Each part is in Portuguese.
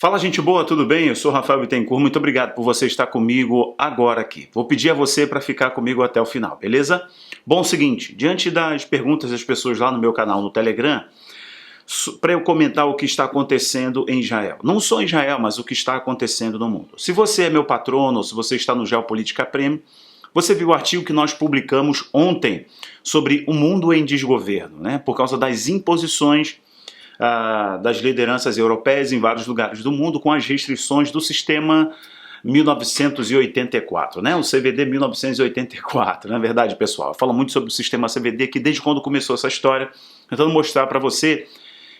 Fala, gente boa, tudo bem? Eu sou Rafael Bittencourt, muito obrigado por você estar comigo agora aqui. Vou pedir a você para ficar comigo até o final, beleza? Bom, seguinte, diante das perguntas das pessoas lá no meu canal no Telegram, para eu comentar o que está acontecendo em Israel. Não só em Israel, mas o que está acontecendo no mundo. Se você é meu patrono, ou se você está no Geopolítica Premium, você viu o artigo que nós publicamos ontem sobre o mundo em desgoverno, né? Por causa das imposições das lideranças europeias em vários lugares do mundo, com as restrições do sistema 1984, né? O CVD 1984, na verdade, pessoal. Eu falo muito sobre o sistema CVD aqui desde quando começou essa história, tentando mostrar para você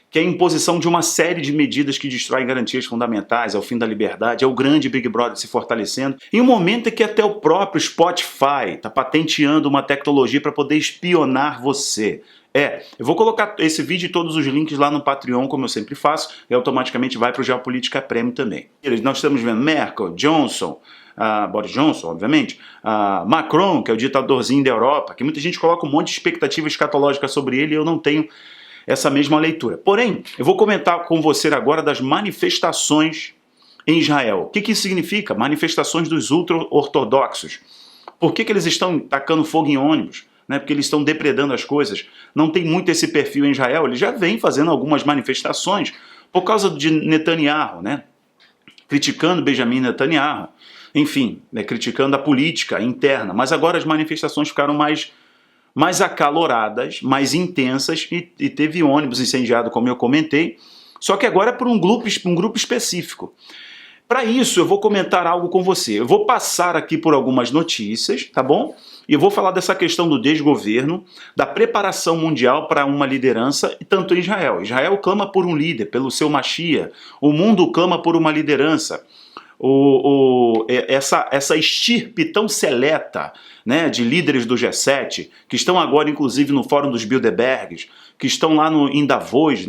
que é a imposição de uma série de medidas que destroem garantias fundamentais, é o fim da liberdade, é o grande Big Brother se fortalecendo, em um momento em que até o próprio Spotify está patenteando uma tecnologia para poder espionar você. Eu vou colocar esse vídeo e todos os links lá no Patreon, como eu sempre faço, e automaticamente vai para o Geopolítica Premium também. Nós estamos vendo Merkel, Johnson, Boris Johnson, obviamente, Macron, que é o ditadorzinho da Europa, que muita gente coloca um monte de expectativa escatológica sobre ele e eu não tenho essa mesma leitura. Porém, eu vou comentar com você agora das manifestações em Israel. O que isso significa? Manifestações dos ultra-ortodoxos. Por que eles estão tacando fogo em ônibus? Porque eles estão depredando as coisas. Não tem muito esse perfil em Israel. Ele já vem fazendo algumas manifestações por causa de Netanyahu, criticando Benjamin Netanyahu, enfim, criticando a política interna. Mas agora as manifestações ficaram mais acaloradas, mais intensas, e teve ônibus incendiado, como eu comentei, só que agora é por um grupo específico. Para isso, eu vou comentar algo com você. Eu vou passar aqui por algumas notícias, tá bom? E eu vou falar dessa questão do desgoverno, da preparação mundial para uma liderança, e tanto em Israel. Israel clama por um líder, pelo seu Mashiach. O mundo clama por uma liderança. Essa estirpe tão seleta, de líderes do G7, que estão agora, inclusive, no Fórum dos Bilderbergs, que estão lá em Davos,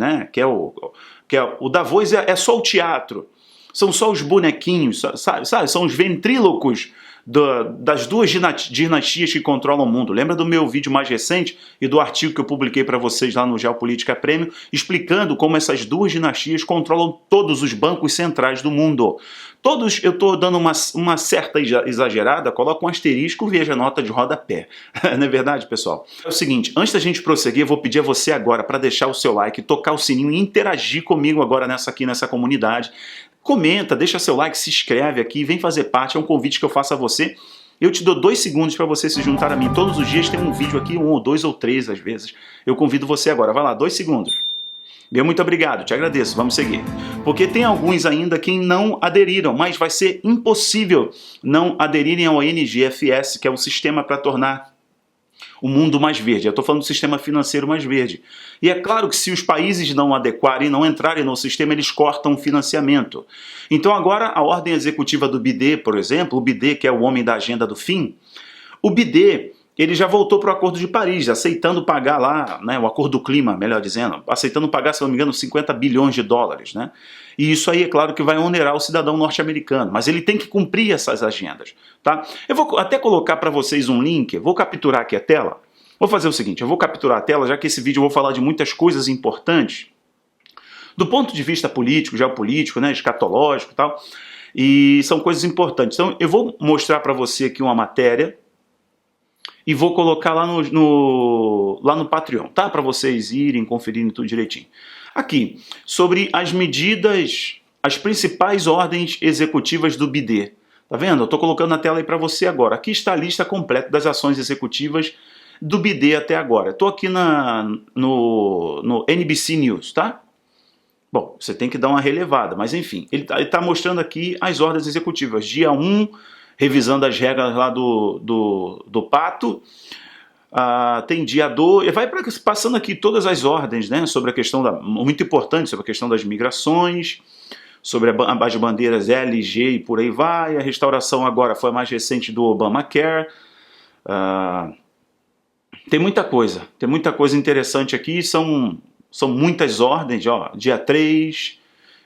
o Davos é só o teatro. São só os bonequinhos, sabe? São os ventrílocos das duas dinastias que controlam o mundo. Lembra do meu vídeo mais recente e do artigo que eu publiquei para vocês lá no Geopolítica Premium, explicando como essas duas dinastias controlam todos os bancos centrais do mundo. Todos, eu estou dando uma certa exagerada, coloco um asterisco, veja a nota de rodapé. Não é verdade, pessoal? É o seguinte, antes da gente prosseguir, eu vou pedir a você agora para deixar o seu like, tocar o sininho e interagir comigo agora nessa comunidade. Comenta, deixa seu like, se inscreve aqui, vem fazer parte, é um convite que eu faço a você. Eu te dou 2 segundos para você se juntar a mim. Todos os dias tem um vídeo aqui, 1 ou 2 ou 3 às vezes. Eu convido você agora, vai lá, 2 segundos. Meu muito obrigado, te agradeço, vamos seguir. Porque tem alguns ainda que não aderiram, mas vai ser impossível não aderirem ao NGFS, que é o sistema para tornar o mundo mais verde. Eu estou falando do sistema financeiro mais verde. E é claro que se os países não adequarem, não entrarem no sistema, eles cortam o financiamento. Então agora a ordem executiva do BID, por exemplo, o BID, que é o homem da agenda do fim, o BID, ele já voltou para o Acordo de Paris, aceitando pagar lá, o Acordo do Clima, melhor dizendo, aceitando pagar, se não me engano, 50 bilhões de dólares, E isso aí, é claro, que vai onerar o cidadão norte-americano, mas ele tem que cumprir essas agendas, tá? Eu vou até colocar para vocês um link, vou capturar aqui a tela. Vou fazer o seguinte, eu vou capturar a tela, já que esse vídeo eu vou falar de muitas coisas importantes, do ponto de vista político, geopolítico, escatológico e tal, e são coisas importantes. Então, eu vou mostrar para você aqui uma matéria, e vou colocar lá no Patreon, tá? Para vocês irem, conferirem tudo direitinho. Aqui, sobre as medidas, as principais ordens executivas do BID. Tá vendo? Eu estou colocando na tela aí para você agora. Aqui está a lista completa das ações executivas do BID até agora. Estou aqui no NBC News, tá? Bom, você tem que dar uma relevada, mas enfim. Ele tá mostrando aqui as ordens executivas. Dia 1... revisando as regras lá do Pato, tem dia 2, e vai passando aqui todas as ordens, sobre a questão, muito importante, sobre a questão das migrações, sobre as bandeiras LG e por aí vai, a restauração agora foi a mais recente do Obamacare, tem muita coisa interessante aqui, são muitas ordens, dia 3...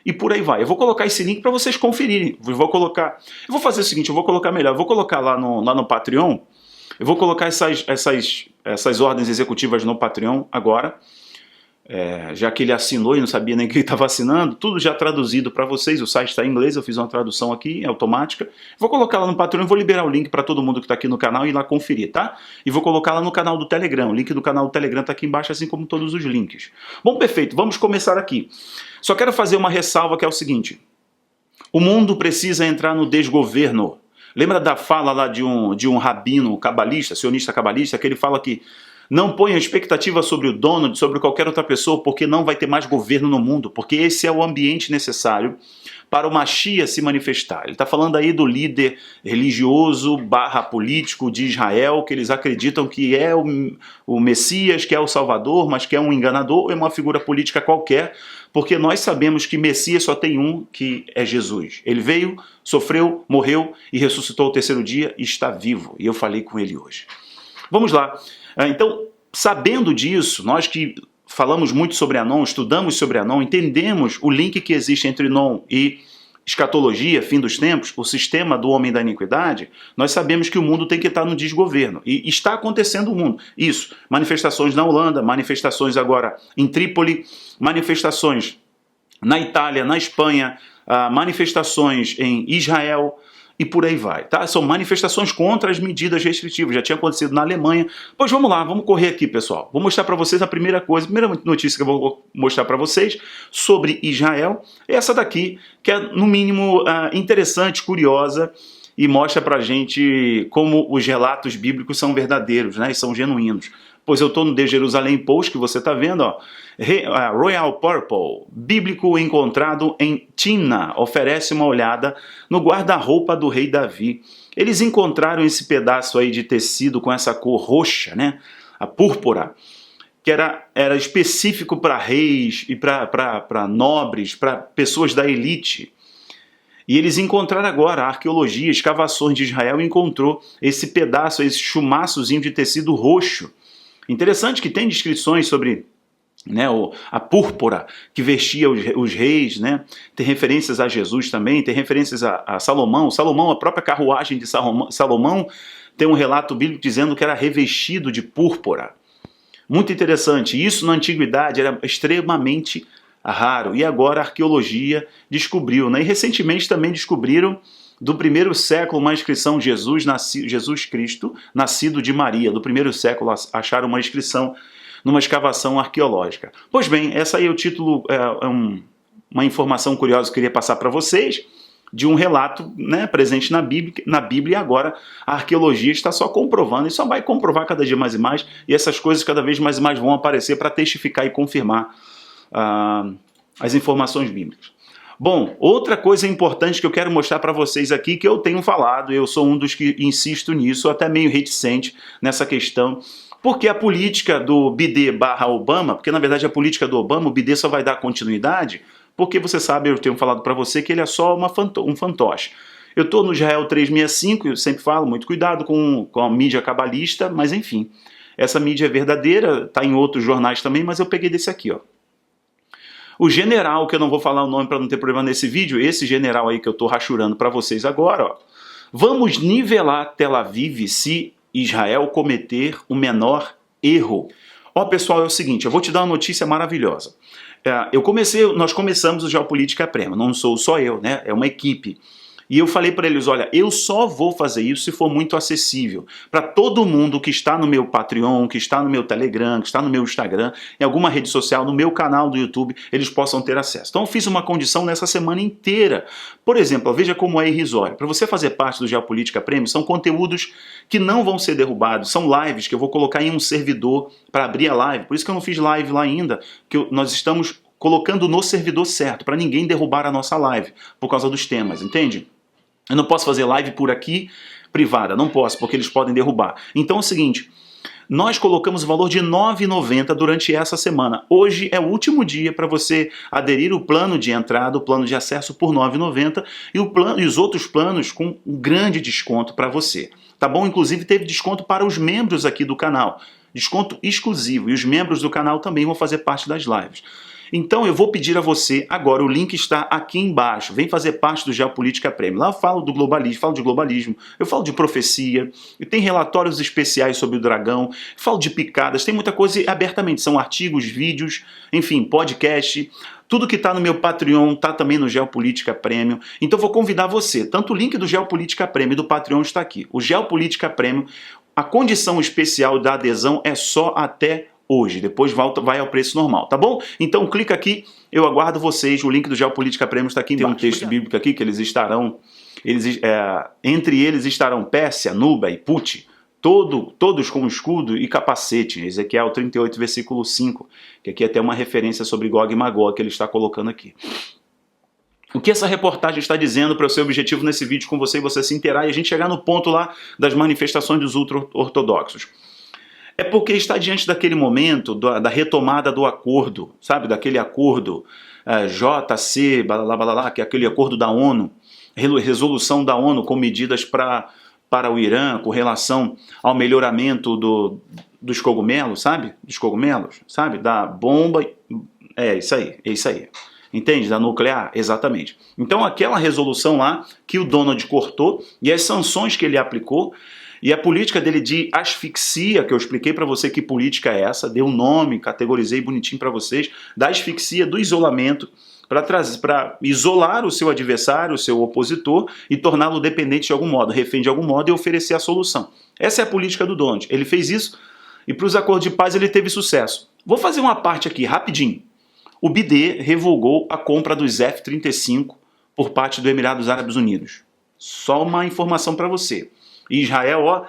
e por aí vai. Eu vou colocar esse link para vocês conferirem. Eu vou fazer o seguinte, eu vou colocar melhor. Eu vou colocar lá no Patreon. Eu vou colocar essas ordens executivas no Patreon agora. já que ele assinou e não sabia nem que ele estava assinando, tudo já traduzido para vocês, o site está em inglês, eu fiz uma tradução aqui, automática. Vou colocar lá no Patreon, vou liberar o link para todo mundo que está aqui no canal ir lá conferir, tá? E vou colocar lá no canal do Telegram, o link do canal do Telegram está aqui embaixo, assim como todos os links. Bom, perfeito, vamos começar aqui. Só quero fazer uma ressalva que é o seguinte: o mundo precisa entrar no desgoverno. Lembra da fala lá de um rabino cabalista, sionista cabalista, que ele fala que não ponha expectativa sobre o Donald, sobre qualquer outra pessoa, porque não vai ter mais governo no mundo, porque esse é o ambiente necessário para o Mashiach se manifestar. Ele está falando aí do líder religioso / político de Israel, que eles acreditam que é o Messias, que é o Salvador, mas que é um enganador, ou é uma figura política qualquer, porque nós sabemos que Messias só tem um, que é Jesus. Ele veio, sofreu, morreu e ressuscitou ao terceiro dia e está vivo. E eu falei com ele hoje. Vamos lá. Então, sabendo disso, nós que falamos muito sobre Anon, estudamos sobre Anon, entendemos o link que existe entre Anon e escatologia, fim dos tempos, o sistema do homem da iniquidade, nós sabemos que o mundo tem que estar no desgoverno. E está acontecendo o mundo. Isso, manifestações na Holanda, manifestações agora em Trípoli, manifestações na Itália, na Espanha, manifestações em Israel, e por aí vai, tá? São manifestações contra as medidas restritivas, já tinha acontecido na Alemanha. Pois vamos lá, vamos correr aqui, pessoal. Vou mostrar para vocês a primeira notícia que eu vou mostrar para vocês sobre Israel. Essa daqui, que é no mínimo interessante, curiosa, e mostra pra gente como os relatos bíblicos são verdadeiros, né? E são genuínos. Pois eu estou no The Jerusalem Post, que você está vendo, ó. Royal Purple, bíblico encontrado em Timna, oferece uma olhada no guarda-roupa do rei Davi. Eles encontraram esse pedaço aí de tecido com essa cor roxa, né? A púrpura, que era específico para reis e para nobres, para pessoas da elite. E eles encontraram agora, a arqueologia, escavações de Israel, encontrou esse pedaço, esse chumaçozinho de tecido roxo. Interessante que tem descrições sobre, né, a púrpura que vestia os reis, né? Tem referências a Jesus também, tem referências a Salomão. Salomão, a própria carruagem de Salomão, tem um relato bíblico dizendo que era revestido de púrpura. Muito interessante. Isso na antiguidade era extremamente raro. E agora a arqueologia descobriu, né? E recentemente também descobriram do primeiro século uma inscrição Jesus Cristo, nascido de Maria. Do primeiro século acharam uma inscrição numa escavação arqueológica. Pois bem, essa aí é o título, uma informação curiosa que eu queria passar para vocês, de um relato, né, presente na Bíblia, e agora a arqueologia está só comprovando, e só vai comprovar cada dia mais e mais, e essas coisas cada vez mais e mais vão aparecer para testificar e confirmar as informações bíblicas. Bom, outra coisa importante que eu quero mostrar para vocês aqui, que eu tenho falado, eu sou um dos que insisto nisso, até meio reticente nessa questão, porque a política do BD / Obama, porque na verdade a política do Obama, o BD só vai dar continuidade, porque você sabe, eu tenho falado para você que ele é só um fantoche. Eu estou no Israel 365, eu sempre falo, muito cuidado com a mídia cabalista, mas enfim, essa mídia é verdadeira, está em outros jornais também, mas eu peguei desse aqui, ó. O general, que eu não vou falar o nome para não ter problema nesse vídeo, esse general aí que eu estou rachurando para vocês agora, ó. Vamos nivelar Tel Aviv se Israel cometer o menor erro. Ó, pessoal, é o seguinte, eu vou te dar uma notícia maravilhosa. Nós começamos o Geopolítica Premium, não sou só eu, né? É uma equipe. E eu falei para eles, olha, eu só vou fazer isso se for muito acessível. Para todo mundo que está no meu Patreon, que está no meu Telegram, que está no meu Instagram, em alguma rede social, no meu canal do YouTube, eles possam ter acesso. Então eu fiz uma condição nessa semana inteira. Por exemplo, veja como é irrisório. Para você fazer parte do Geopolítica Premium, são conteúdos que não vão ser derrubados, são lives que eu vou colocar em um servidor para abrir a live. Por isso que eu não fiz live lá ainda, que nós estamos colocando no servidor certo, para ninguém derrubar a nossa live, por causa dos temas, entende? Eu não posso fazer live por aqui, privada, não posso, porque eles podem derrubar. Então é o seguinte, nós colocamos o valor de R$ 9,90 durante essa semana. Hoje é o último dia para você aderir o plano de entrada, o plano de acesso por R$ 9,90 e os outros planos com um grande desconto para você. Tá bom? Inclusive teve desconto para os membros aqui do canal. Desconto exclusivo. E os membros do canal também vão fazer parte das lives. Então eu vou pedir a você agora, o link está aqui embaixo, vem fazer parte do Geopolítica Premium. Lá eu falo do globalismo, falo de globalismo, eu falo de profecia, eu tenho relatórios especiais sobre o dragão, falo de picadas, tem muita coisa abertamente, são artigos, vídeos, enfim, podcast, tudo que está no meu Patreon está também no Geopolítica Premium. Então vou convidar você, tanto o link do Geopolítica Premium e do Patreon está aqui. O Geopolítica Premium, a condição especial da adesão é só até hoje, depois vai ao preço normal, tá bom? Então clica aqui, eu aguardo vocês, o link do Geopolítica Premium está aqui embaixo. Tem um texto bíblico aqui que entre eles estarão Pérsia, Nuba e Put, todos com escudo e capacete, Ezequiel 38, versículo 5, que aqui é até uma referência sobre Gog e Magog que ele está colocando aqui. O que essa reportagem está dizendo para o seu objetivo nesse vídeo com você e você se inteirar e a gente chegar no ponto lá das manifestações dos ultra-ortodoxos? É porque está diante daquele momento da retomada do acordo, sabe? Daquele acordo JC, blá, que é aquele acordo da ONU, resolução da ONU com medidas para o Irã, com relação ao melhoramento dos cogumelos, sabe? Dos cogumelos, sabe? Da bomba, é isso aí. Entende? Da nuclear, exatamente. Então aquela resolução lá que o Donald cortou e as sanções que ele aplicou, e a política dele de asfixia, que eu expliquei para você que política é essa, dei um nome, categorizei bonitinho para vocês, da asfixia, do isolamento, para isolar o seu adversário, o seu opositor, e torná-lo dependente de algum modo, refém de algum modo, e oferecer a solução. Essa é a política do Donald. Ele fez isso, e para os acordos de paz ele teve sucesso. Vou fazer uma parte aqui, rapidinho. O BIDE revogou a compra dos F-35 por parte do Emirados Árabes Unidos. Só uma informação para você. Israel,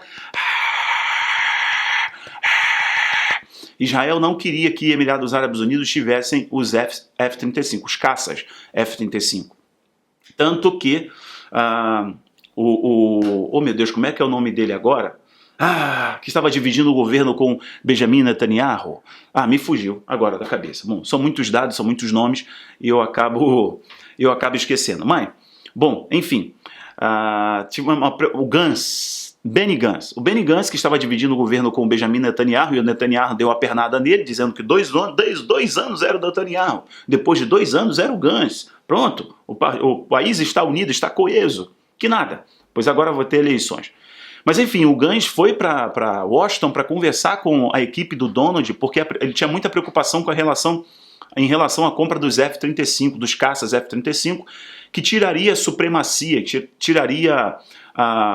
Israel não queria que Emirados Árabes Unidos tivessem os F-35, os caças F-35. Tanto que, oh meu Deus, como é que é o nome dele agora? Que estava dividindo o governo com Benjamin Netanyahu. Me fugiu agora da cabeça. Bom, são muitos dados, são muitos nomes, e eu acabo esquecendo. Mas, bom, enfim... o Benny Gantz. O Benny Gantz, que estava dividindo o governo com o Benjamin Netanyahu, e o Netanyahu deu a pernada nele, dizendo que dois anos era o Netanyahu. Depois de 2 anos era o Gantz. Pronto, o país está unido, está coeso. Que nada, pois agora vai ter eleições. Mas enfim, o Gantz foi para Washington para conversar com a equipe do Donald, porque ele tinha muita preocupação em relação à compra dos F-35, dos caças F-35, que tiraria a supremacia, que tiraria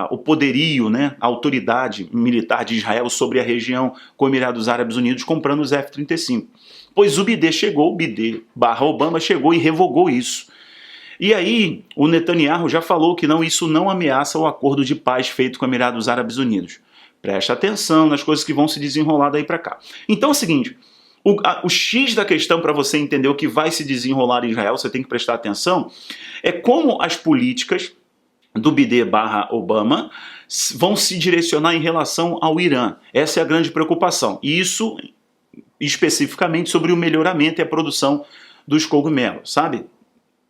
o poderio, né, a autoridade militar de Israel sobre a região com os Emirados Árabes Unidos comprando os F-35. Pois o BIDE/Obama chegou e revogou isso. E aí o Netanyahu já falou que isso não ameaça o acordo de paz feito com os Emirados Árabes Unidos. Preste atenção nas coisas que vão se desenrolar daí para cá. Então é o seguinte... O X da questão para você entender o que vai se desenrolar em Israel, você tem que prestar atenção, é como as políticas do BIDE/Obama vão se direcionar em relação ao Irã. Essa é a grande preocupação. E isso especificamente sobre o melhoramento e a produção dos cogumelos, sabe?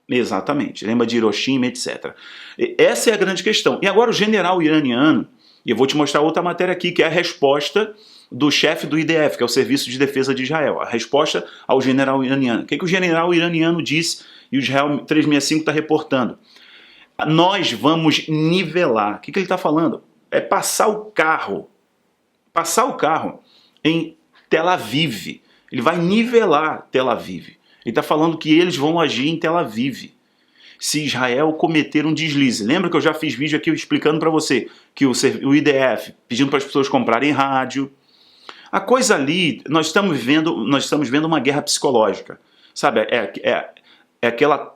Exatamente. Lembra de Hiroshima, etc. Essa é a grande questão. E agora o general iraniano, e eu vou te mostrar outra matéria aqui, que é a resposta do chefe do IDF, que é o Serviço de Defesa de Israel, a resposta ao general iraniano. O que o general iraniano disse e o Israel 365 está reportando? Nós vamos nivelar. O que ele está falando? É passar o carro em Tel Aviv. Ele vai nivelar Tel Aviv. Ele está falando que eles vão agir em Tel Aviv se Israel cometer um deslize. Lembra que eu já fiz vídeo aqui explicando para você que o IDF pedindo para as pessoas comprarem rádio. A coisa ali, nós estamos vendo uma guerra psicológica, sabe? É aquela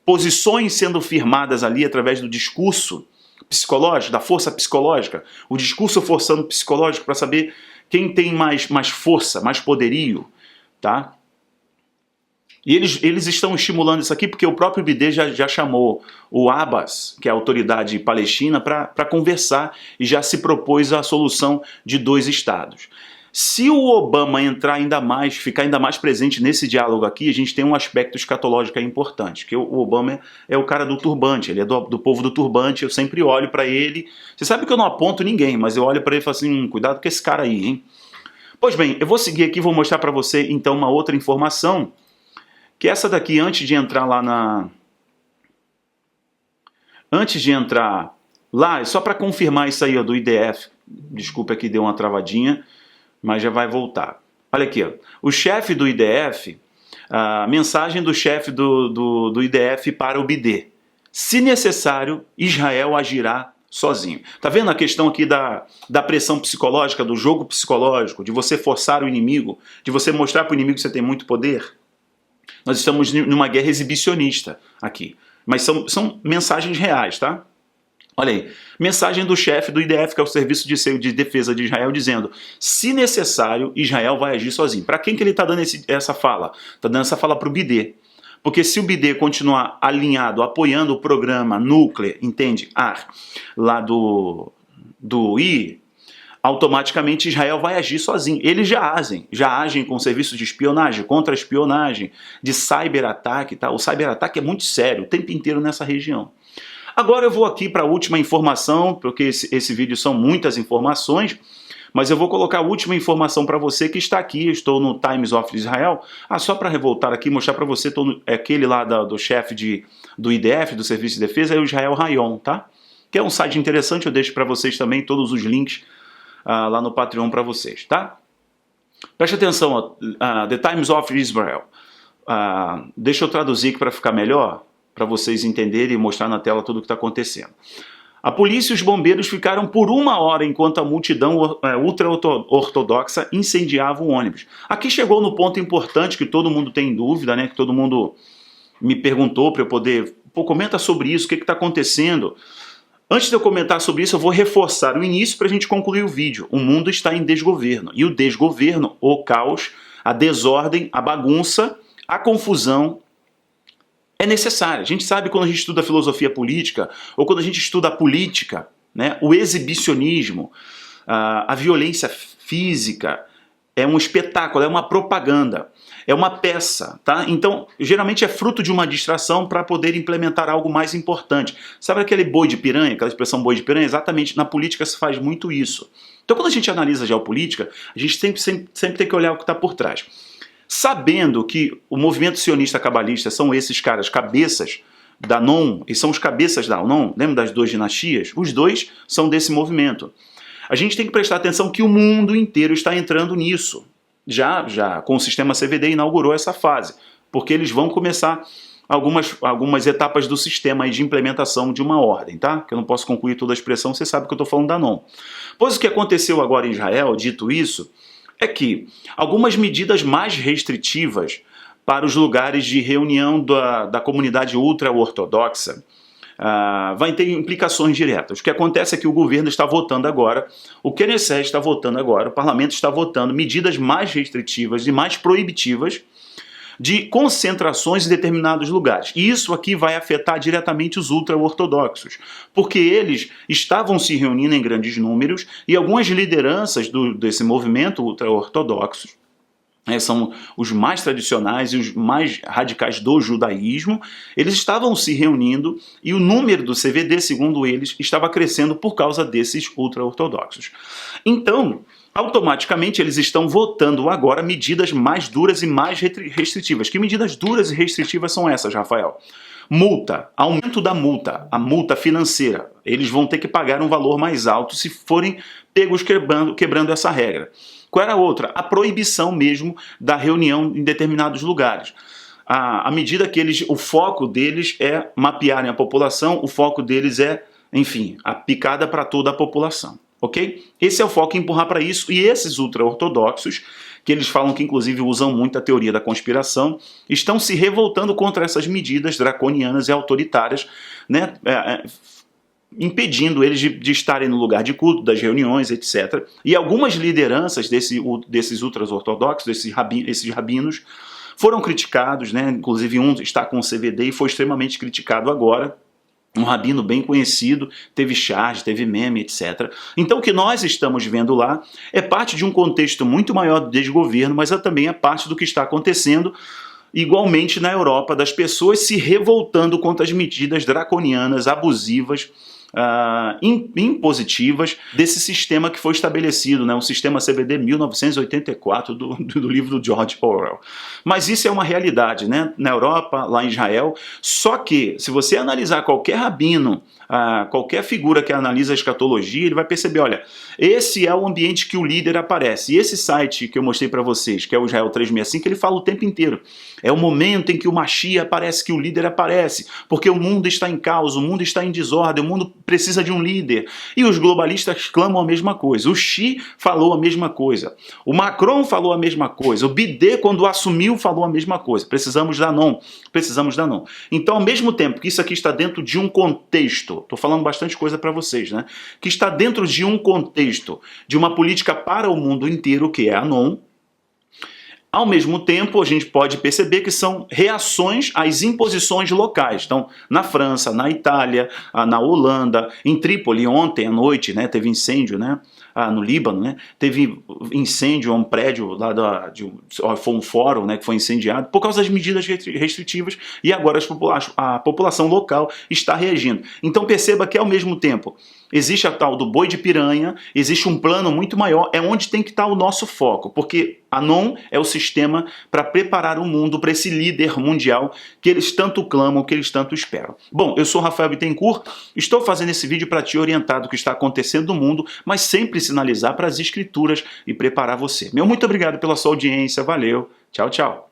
posições sendo firmadas ali através do discurso psicológico, da força psicológica, o discurso forçando o psicológico para saber quem tem mais força, mais poderio, tá? E eles estão estimulando isso aqui porque o próprio BIDE já chamou o Abbas, que é a autoridade palestina, para conversar e já se propôs a solução de 2 estados. Se o Obama ficar ainda mais presente nesse diálogo aqui, a gente tem um aspecto escatológico aí importante, que o Obama é o cara do turbante, ele é do povo do turbante, eu sempre olho para ele. Você sabe que eu não aponto ninguém, mas eu olho para ele e falo assim, cuidado com esse cara aí, hein? Pois bem, eu vou seguir aqui e vou mostrar para você então uma outra informação, que essa daqui, antes de entrar lá na... Antes de entrar lá, só para confirmar isso aí ó, do IDF, desculpa que deu uma travadinha, mas já vai voltar. Olha aqui, ó. O chefe do IDF, a mensagem do chefe do IDF para o BD. Se necessário, Israel agirá sozinho. Tá vendo a questão aqui da pressão psicológica, do jogo psicológico, de você forçar o inimigo, de você mostrar para o inimigo que você tem muito poder? Nós estamos numa guerra exibicionista aqui. Mas são mensagens reais, tá? Olha aí, mensagem do chefe do IDF, que é o Serviço de Defesa de Israel, dizendo: se necessário, Israel vai agir sozinho. Para quem que ele está dando essa fala? Está dando essa fala para o BD. Porque se o BD continuar alinhado, apoiando o programa Nuclear, entende? Lá do I, automaticamente Israel vai agir sozinho. Eles já agem com serviço de espionagem, contra-espionagem, de cyberataque, tá? O cyberataque é muito sério, o tempo inteiro nessa região. Agora eu vou aqui para a última informação, porque esse vídeo são muitas informações, mas eu vou colocar a última informação para você que está aqui. Eu estou no Times of Israel. Só para revoltar aqui, mostrar para você, aquele lá do chefe do IDF, do Serviço de Defesa, é o Israel Rayon, tá? Que é um site interessante, eu deixo para vocês também todos os links lá no Patreon para vocês, tá? Preste atenção, The Times of Israel. Deixa eu traduzir aqui para ficar melhor, para vocês entenderem e mostrar na tela tudo o que está acontecendo. A polícia e os bombeiros ficaram por 1 hora enquanto a multidão ultra-ortodoxa incendiava o ônibus. Aqui chegou no ponto importante que todo mundo tem dúvida, né? Que todo mundo me perguntou para eu poder... Pô, comenta sobre isso, o que está acontecendo? Antes de eu comentar sobre isso, eu vou reforçar o início para a gente concluir o vídeo. O mundo está em desgoverno. E o desgoverno, o caos, a desordem, a bagunça, a confusão é necessária. A gente sabe quando a gente estuda filosofia política, ou quando a gente estuda a política, né, o exibicionismo, a violência física, é um espetáculo, é uma propaganda, é uma peça, tá? Então, geralmente é fruto de uma distração para poder implementar algo mais importante. Sabe aquele boi de piranha, aquela expressão boi de piranha? Exatamente, na política se faz muito isso. Então, quando a gente analisa geopolítica, a gente sempre tem que olhar o que está por trás. Sabendo que o movimento sionista cabalista são esses caras, cabeças da NON, e são os cabeças da NON, lembra das 2 dinastias? Os 2 são desse movimento. A gente tem que prestar atenção que o mundo inteiro está entrando nisso. Já com o sistema CVD inaugurou essa fase, porque eles vão começar algumas etapas do sistema aí de implementação de uma ordem, tá? Que eu não posso concluir toda a expressão, você sabe que eu estou falando da NON. Pois o que aconteceu agora em Israel, dito isso, é que algumas medidas mais restritivas para os lugares de reunião da comunidade ultra-ortodoxa vai ter implicações diretas. O que acontece é que o governo está votando agora, o Knesset está votando agora, o parlamento está votando medidas mais restritivas e mais proibitivas de concentrações em determinados lugares. E isso aqui vai afetar diretamente os ultra-ortodoxos, porque eles estavam se reunindo em grandes números e algumas lideranças desse movimento ultra-ortodoxo, são os mais tradicionais e os mais radicais do judaísmo, eles estavam se reunindo e o número do CVD, segundo eles, estava crescendo por causa desses ultra-ortodoxos. Então, automaticamente eles estão votando agora medidas mais duras e mais restritivas. Que medidas duras e restritivas são essas, Rafael? Multa, aumento da multa, a multa financeira. Eles vão ter que pagar um valor mais alto se forem pegos quebrando essa regra. Qual era a outra? A proibição mesmo da reunião em determinados lugares. À medida que o foco deles é mapearem a população, o foco deles é, enfim, a picada para toda a população. Ok? Esse é o foco, empurrar para isso. E esses ultra-ortodoxos, que eles falam que inclusive usam muito a teoria da conspiração, estão se revoltando contra essas medidas draconianas e autoritárias, né? Impedindo eles de estarem no lugar de culto, das reuniões, etc. E algumas lideranças desses ultra-ortodoxos, esses rabinos, foram criticados, né? Inclusive um está com o CVD e foi extremamente criticado agora. Um rabino bem conhecido, teve charge, teve meme, etc. Então o que nós estamos vendo lá é parte de um contexto muito maior do desgoverno, mas também é parte do que está acontecendo igualmente na Europa, das pessoas se revoltando contra as medidas draconianas, abusivas, impositivas desse sistema que foi estabelecido, né, o sistema CVD 1984 do livro do George Orwell. Mas isso é uma realidade, né, na Europa, lá em Israel. Só que, se você analisar qualquer rabino, qualquer figura que analisa a escatologia, ele vai perceber, olha, esse é o ambiente que o líder aparece. E esse site que eu mostrei para vocês, que é o Israel 365, ele fala o tempo inteiro. É o momento em que o Mashiach aparece, que o líder aparece, porque o mundo está em caos, o mundo está em desordem, o mundo precisa de um líder. E os globalistas clamam a mesma coisa. O Xi falou a mesma coisa. O Macron falou a mesma coisa. O Biden, quando assumiu, falou a mesma coisa. Precisamos da non. Precisamos da non. Então, ao mesmo tempo que isso aqui está dentro de um contexto, estou falando bastante coisa para vocês, né? Que está dentro de um contexto, de uma política para o mundo inteiro, que é a non. Ao mesmo tempo, a gente pode perceber que são reações às imposições locais. Então, na França, na Itália, na Holanda, em Trípoli, ontem à noite, né, teve incêndio, né, no Líbano, né, teve incêndio a um prédio, lá foi um fórum, né, que foi incendiado, por causa das medidas restritivas, e agora a população local está reagindo. Então perceba que, ao mesmo tempo, existe a tal do boi de piranha, existe um plano muito maior, é onde tem que estar o nosso foco, porque a non é o sistema para preparar o mundo para esse líder mundial que eles tanto clamam, que eles tanto esperam. Bom, eu sou Rafael Bittencourt, estou fazendo esse vídeo para te orientar do que está acontecendo no mundo, mas sempre sinalizar para as escrituras e preparar você. Meu muito obrigado pela sua audiência, valeu, tchau, tchau.